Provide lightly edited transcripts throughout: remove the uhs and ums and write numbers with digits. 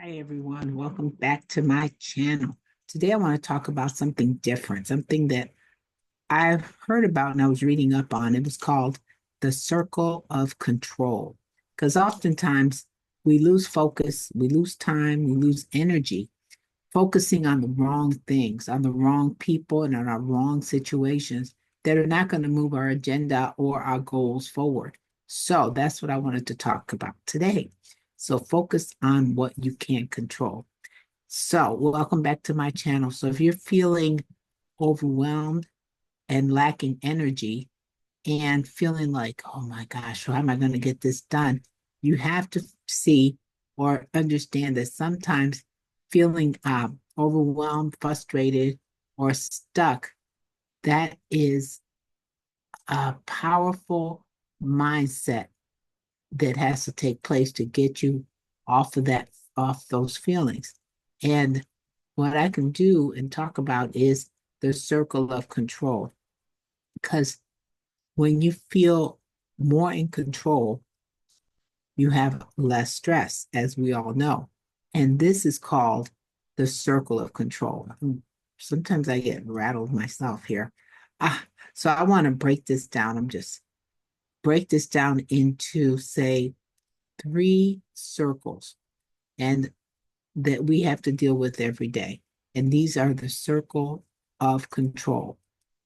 Hi, everyone. Welcome back to my channel. Today, I want to talk about something different, something that I've heard about and I was reading up on. It was called the circle of control. Because oftentimes we lose focus, we lose time, we lose energy focusing on the wrong things, on the wrong people, and on our wrong situations that are not going to move our agenda or our goals forward. So that's what I wanted to talk about today. So focus on what you can control. So, welcome back to my channel. So, if you're feeling overwhelmed and lacking energy and feeling like, oh my gosh, how am I going to get this done? You have to see or understand that sometimes feeling overwhelmed, frustrated, or stuck, that is a powerful mindset that has to take place to get you off of that, off those feelings. And what I can do and talk about is the circle of control. Because when you feel more in control, you have less stress, as we all know. And this is called the circle of control. Sometimes I get rattled myself here. Ah, so I want to break this down. I'm just break this down into, say, three circles and that we have to deal with every day. And these are the circle of control.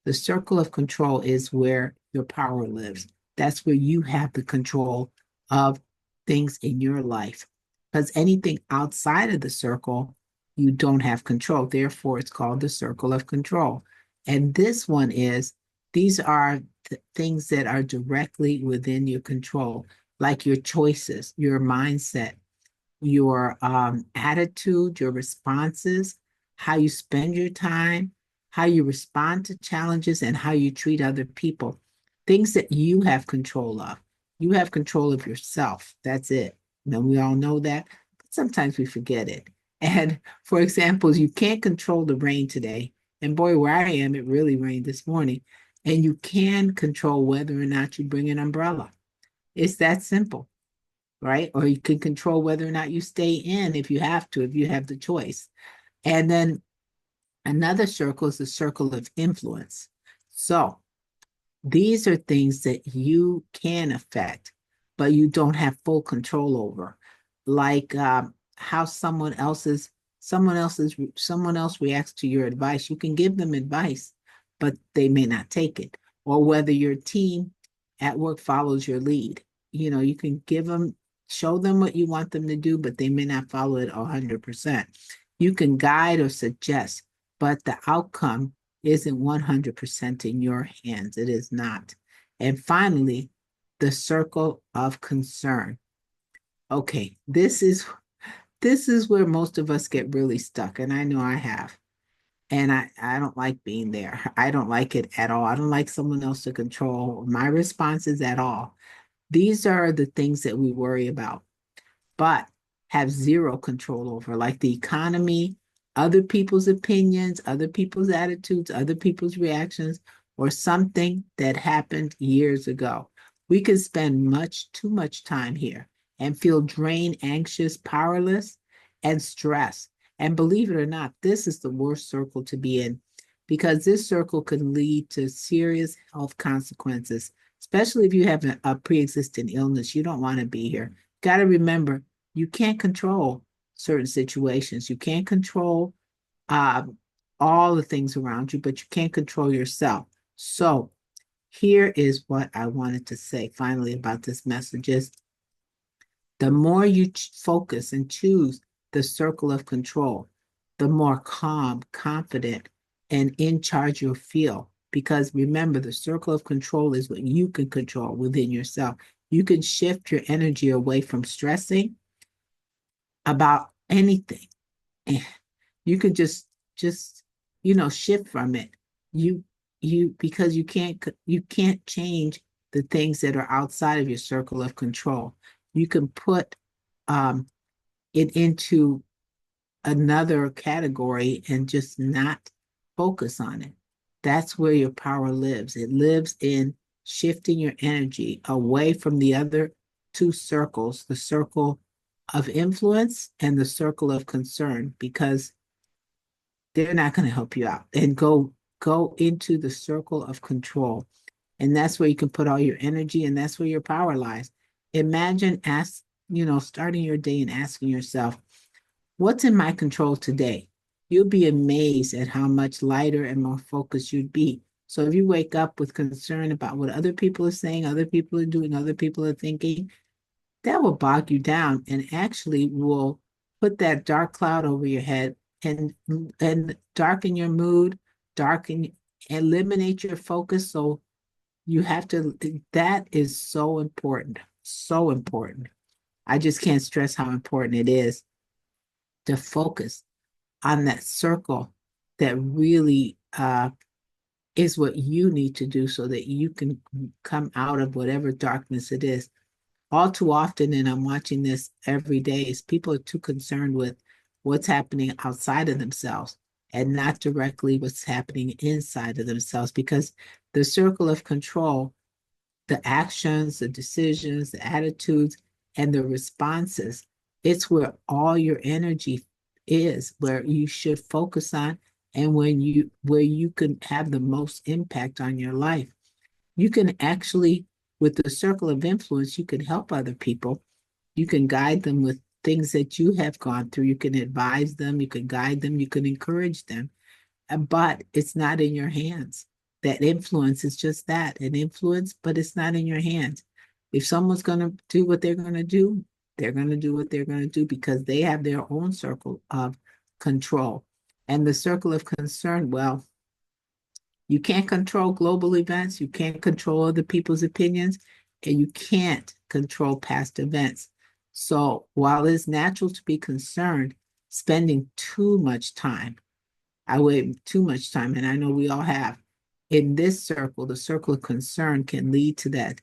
The circle of control is where your power lives. That's where you have the control of things in your life. Because anything outside of the circle, you don't have control. Therefore, it's called the circle of control. And this one is, these are the things that are directly within your control, like your choices, your mindset, your attitude, your responses, how you spend your time, how you respond to challenges, and how you treat other people. Things that you have control of. You have control of yourself. That's it. Now, we all know that, but sometimes we forget it. And for example, you can't control the rain today. And boy, where I am, it really rained this morning. And you can control whether or not you bring an umbrella. It's that simple, right? Or you can control whether or not you stay in if you have to, if you have the choice. And then another circle is the circle of influence. So these are things that you can affect, but you don't have full control over, like how someone else reacts to your advice. You can give them advice, but they may not take it, or whether your team at work follows your lead. You can show them what you want them to do, but they may not follow it 100%. You can guide or suggest, but the outcome isn't 100% in your hands. It is not. And finally, the circle of concern. Okay, this is where most of us get really stuck, and I know I have. And I don't like being there. I don't like it at all. I don't like someone else to control my responses at all. These are the things that we worry about, but have zero control over, like the economy, other people's opinions, other people's attitudes, other people's reactions, or something that happened years ago. We can spend too much time here and feel drained, anxious, powerless, and stressed. And believe it or not, this is the worst circle to be in because this circle can lead to serious health consequences, especially if you have a pre-existing illness. You don't want to be here. Got to remember, you can't control certain situations. You can't control uh, all the things around you, but you can't control yourself. So here is what I wanted to say finally about this message is the more you focus and choose the circle of control, the more calm, confident, and in charge you'll feel. Because remember, the circle of control is what you can control within yourself. You can shift your energy away from stressing about anything. You can just shift from it. You because you can't change the things that are outside of your circle of control. You can put um it into another category and just not focus on it. That's where your power lives. It lives in shifting your energy away from the other two circles, the circle of influence and the circle of concern, because they're not going to help you out. And go into the circle of control. And that's where you can put all your energy, and that's where your power lies. Imagine starting your day and asking yourself, what's in my control today? You'll be amazed at how much lighter and more focused you'd be. So if you wake up with concern about what other people are saying, other people are doing, other people are thinking, that will bog you down and actually will put that dark cloud over your head and darken your mood, darken, eliminate your focus. So you have to, that is so important, so important. I just can't stress how important it is to focus on that circle that really is what you need to do so that you can come out of whatever darkness it is. All too often, and I'm watching this every day, is people are too concerned with what's happening outside of themselves and not directly what's happening inside of themselves, because the circle of control, the actions, the decisions, the attitudes, and the responses, it's where all your energy is, where you should focus on, and where you can have the most impact on your life. You can actually, with the circle of influence, you can help other people. You can guide them with things that you have gone through. You can advise them, you can guide them, you can encourage them, but it's not in your hands. That influence is just that, an influence, but it's not in your hands. If someone's going to do what they're going to do, they're going to do what they're going to do because they have their own circle of control. And the circle of concern, well, you can't control global events, you can't control other people's opinions, and you can't control past events. So while it's natural to be concerned, spending too much time, I wait too much time, and I know we all have, in this circle, the circle of concern can lead to that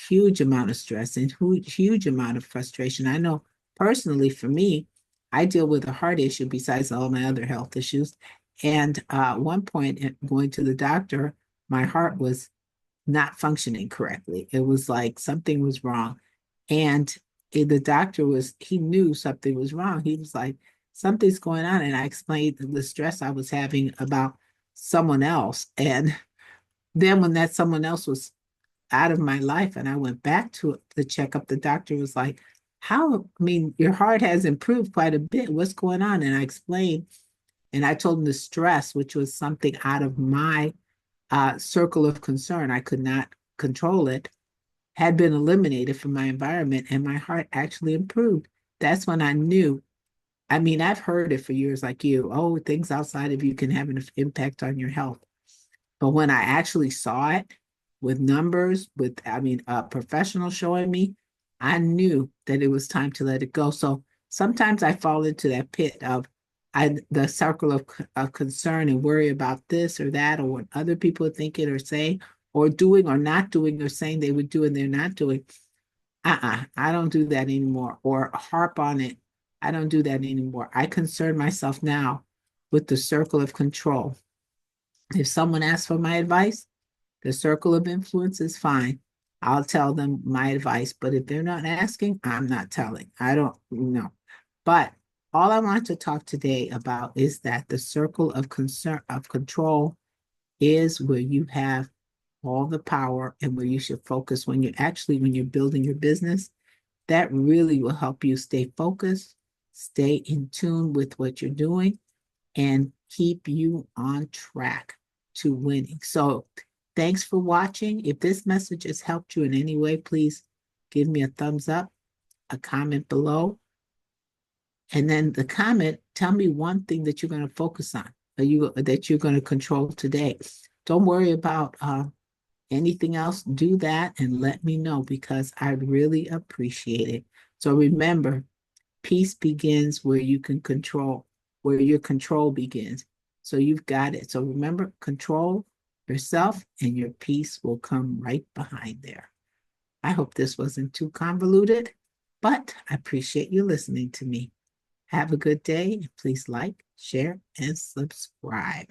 huge amount of stress and huge amount of frustration. I know personally for me, I deal with a heart issue besides all my other health issues. And at one point, going to the doctor, my heart was not functioning correctly. It was like something was wrong. And the doctor he knew something was wrong. He was like, something's going on. And I explained the stress I was having about someone else. And then when that someone else was out of my life and I went back to the checkup, the doctor was like, your heart has improved quite a bit. What's going on? And I explained, and I told him the stress, which was something out of my circle of concern, I could not control it, had been eliminated from my environment, and my heart actually improved. That's when I knew. I mean, I've heard it for years, like you, oh, things outside of you can have an impact on your health. But when I actually saw it with numbers, a professional showing me, I knew that it was time to let it go. So sometimes I fall into that pit of the circle of concern and worry about this or that, or what other people are thinking or saying, or doing or not doing, or saying they would do and they're not doing. I don't do that anymore, or harp on it. I don't do that anymore. I concern myself now with the circle of control. If someone asks for my advice, the circle of influence is fine. I'll tell them my advice, but if they're not asking, I'm not telling. I don't know. But all I want to talk today about is that the circle of concern of control is where you have all the power and where you should focus when you're building your business. That really will help you stay focused, stay in tune with what you're doing, and keep you on track to winning. So thanks for watching. If this message has helped you in any way, please give me a thumbs up, a comment below, and then the comment, tell me one thing that you're going to focus on, that you're going to control today. Don't worry about anything else. Do that and let me know, because I really appreciate it. So remember, peace begins where you can control, where your control begins. So you've got it. So remember, control yourself and your peace will come right behind there. I hope this wasn't too convoluted, but I appreciate you listening to me. Have a good day. Please like, share, and subscribe.